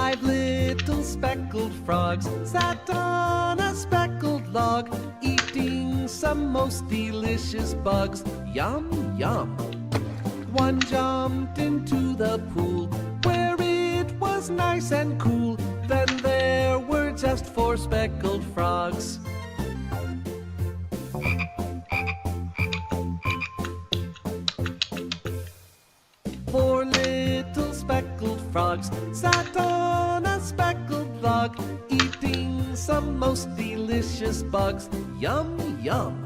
5 little speckled frogs sat on a speckled log, eating some most delicious bugs. Yum, yum. One jumped into the pool where it was nice and cool. Then there were just 4 speckled frogs. Four little speckled frogs sat on a speckled log, eating some most delicious bugs. Yum, yum.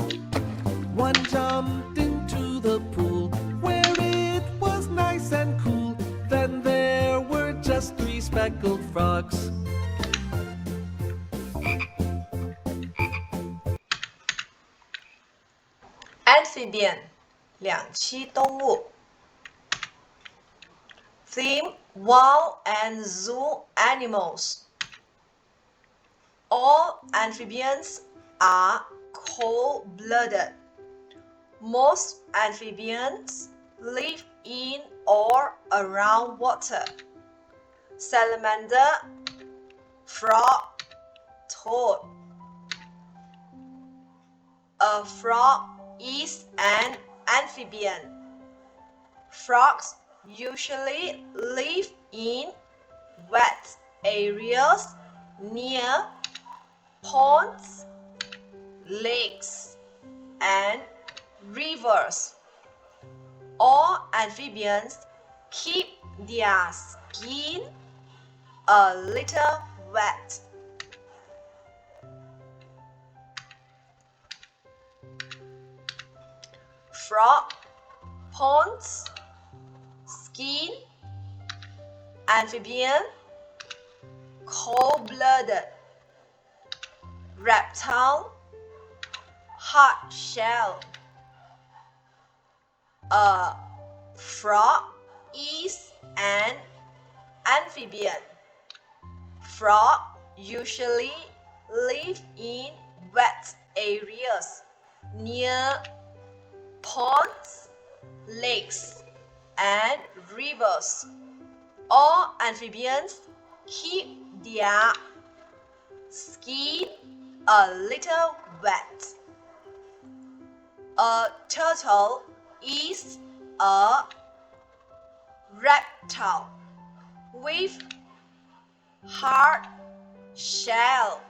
One jumped into the pool where it was nice and cool. Then there were just 3 speckled frogs. Amphibian 两栖动物 Theme Wild and zoo animals. All amphibians are cold-blooded. Most amphibians live in or around water. Salamander, frog, toad. A frog is an amphibian. Frogs usually live in wet areas near ponds, lakes, and rivers. All amphibians keep their skin a little wet. Frog, ponds, skin, amphibian, cold-blooded, reptile, hard shell. A frog is an amphibian. Frog usually live in wet areas near ponds, lakes, and rivers. All amphibians keep their skin a little wet. A turtle is a reptile with hard shell.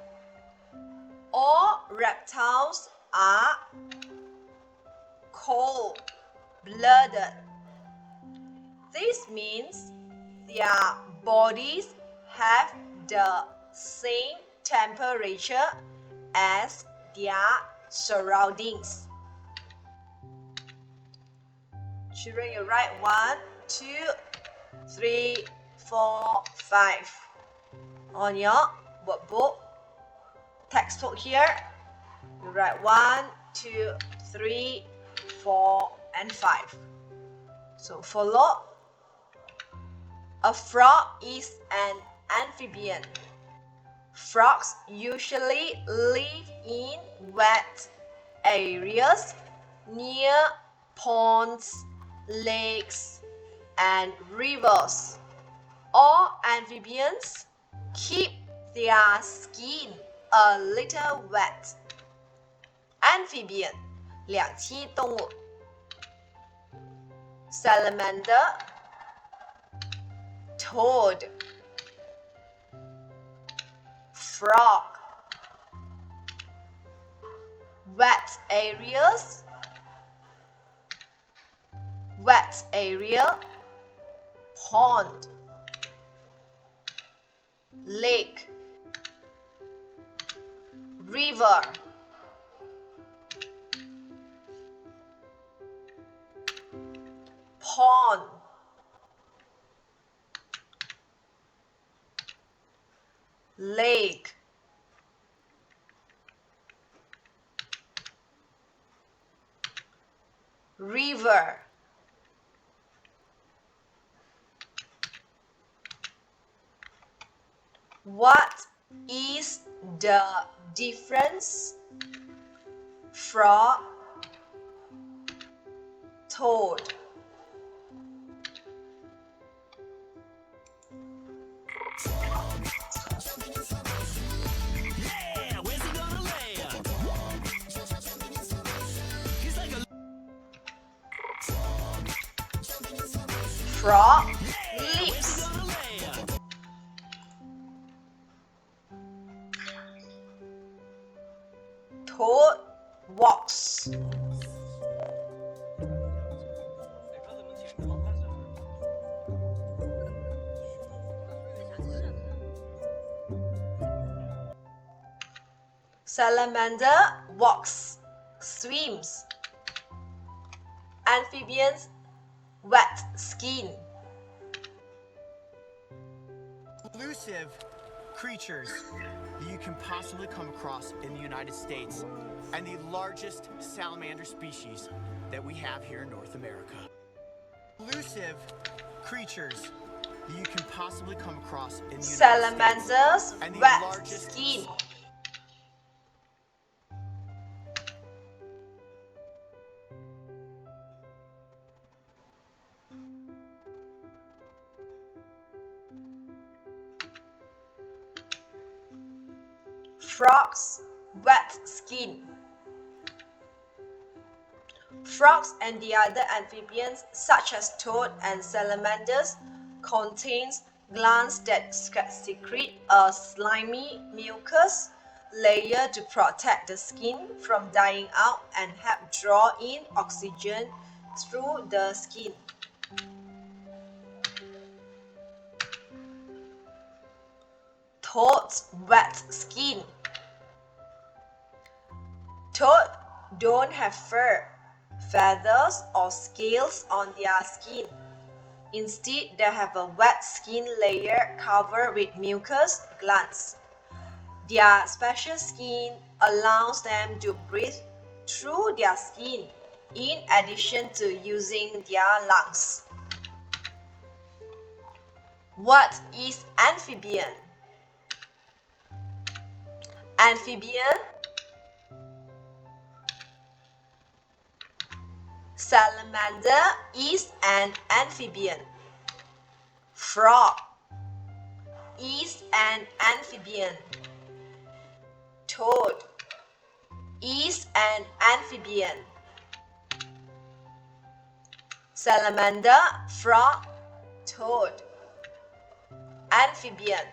All reptiles are cold-blooded. This means their bodies have the same temperature as their surroundings. Children, you write 1, 2, 3, 4, 5 on your workbook. Textbook here. You write 1, 2, 3, 4, and 5. So follow. A frog is an amphibian. Frogs usually live in wet areas near ponds, lakes, and rivers. All amphibians keep their skin a little wet. Amphibian 两栖动物 Salamander, toad, frog. Wet areas, wet area, pond, lake, river. Pond, lake, river. What is the difference from toad? Frog leaps. Toad walks. Salamander walks, swims. Amphibians wet skin. Elusive creatures that you can possibly come across in the United States, and the largest salamander species that we have here in North America. Elusive creatures that you can possibly come across in the United Salamanders States, and the wet largest skin. Frogs wet skin. Frogs and the other amphibians such as toad and salamanders contains glands that secrete a slimy mucus layer to protect the skin from dying out and help draw in oxygen through the skin. Toad's wet skin. Toad don't have fur, feathers, or scales on their skin. Instead, they have a wet skin layer covered with mucus glands. Their special skin allows them to breathe through their skin, in addition to using their lungs. What is amphibian? Amphibian, salamander is an amphibian. Frog is an amphibian. Toad is an amphibian. Salamander, frog, toad. Amphibian.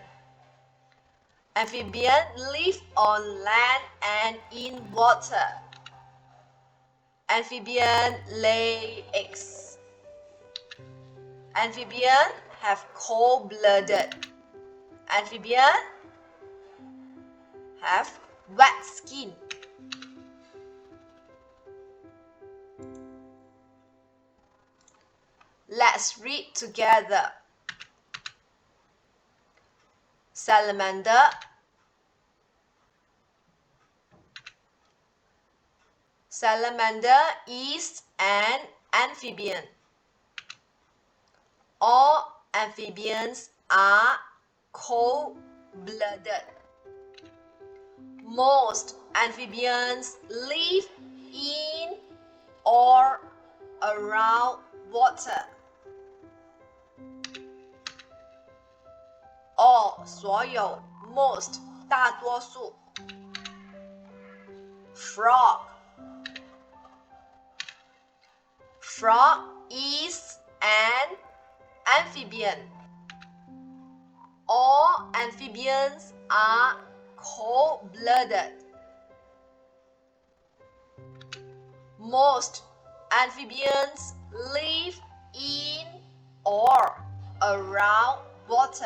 Amphibian live on land and in water. Amphibian lay eggs. Amphibian have cold-blooded. Amphibian have wet skin. Let's read together. Salamander, salamander is an amphibian. All amphibians are cold-blooded. Most amphibians live in or around water. All 所有 most 大多数 Frog Frog is an amphibian. All amphibians are cold-blooded. Most amphibians live in or around water.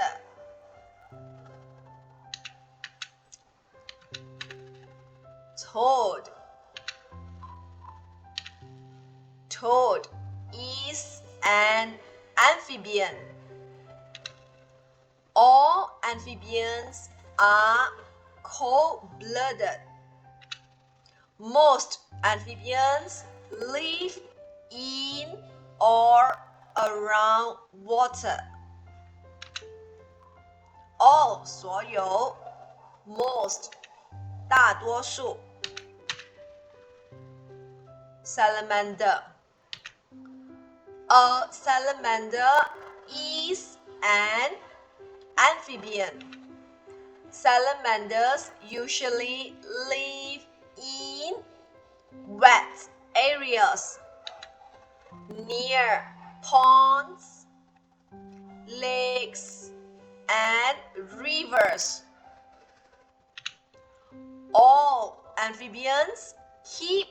Toad. Toad is an amphibian. All amphibians are cold-blooded. Most amphibians live in or around water. All 所有 most 大多数 Salamander. A salamander is an amphibian. Salamanders usually live in wet areas near ponds lakes, and rivers. All amphibians keep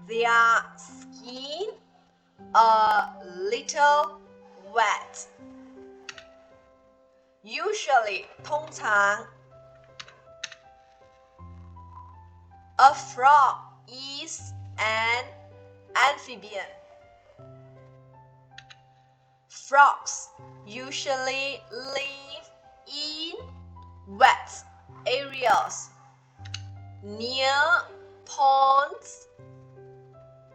their skin a little wet. Usually, 通常 a frog is an amphibian. Frogs usually live in wet areas near ponds,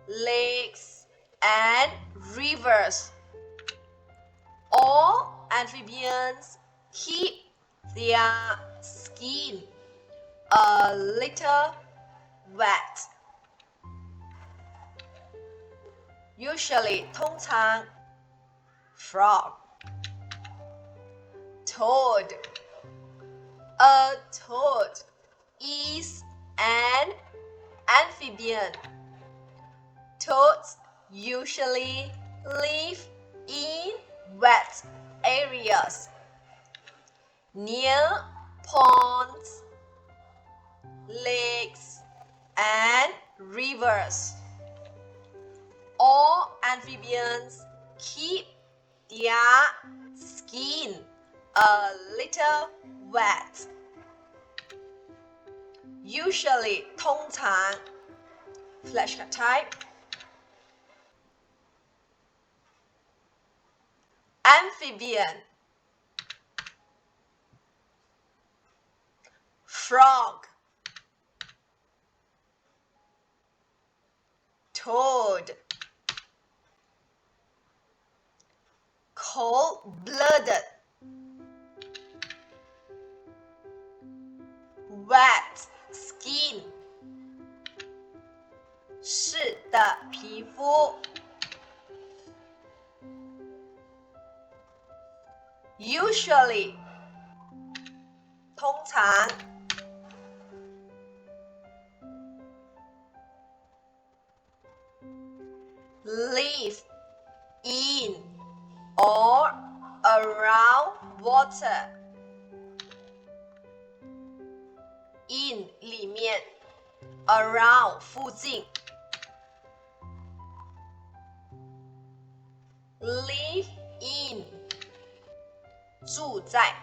lakes, and rivers. All amphibians keep their skin a little wet. Usually, 通常 frog, toad. A toad is an amphibian. Toads usually live in wet areas near ponds, lakes, and rivers. All amphibians keep their skin a little wet. Usually, 通常 flashcard type. Amphibian, frog, toad, cold-blooded, wet skin, 湿的皮肤。Usually, 通常 live in or around water. In 里面 around 附近 live in 住在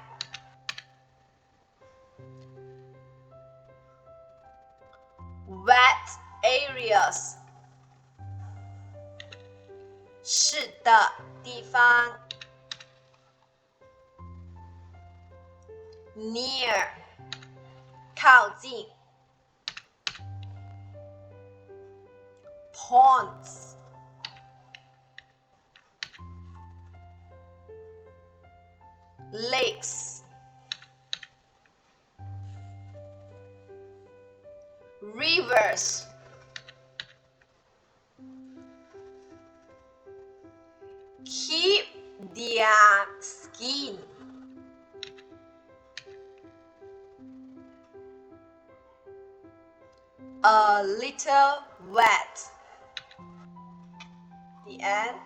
wet areas 湿的地方 near 靠近 ponds lakes rivers keep their skin a little wet. The end.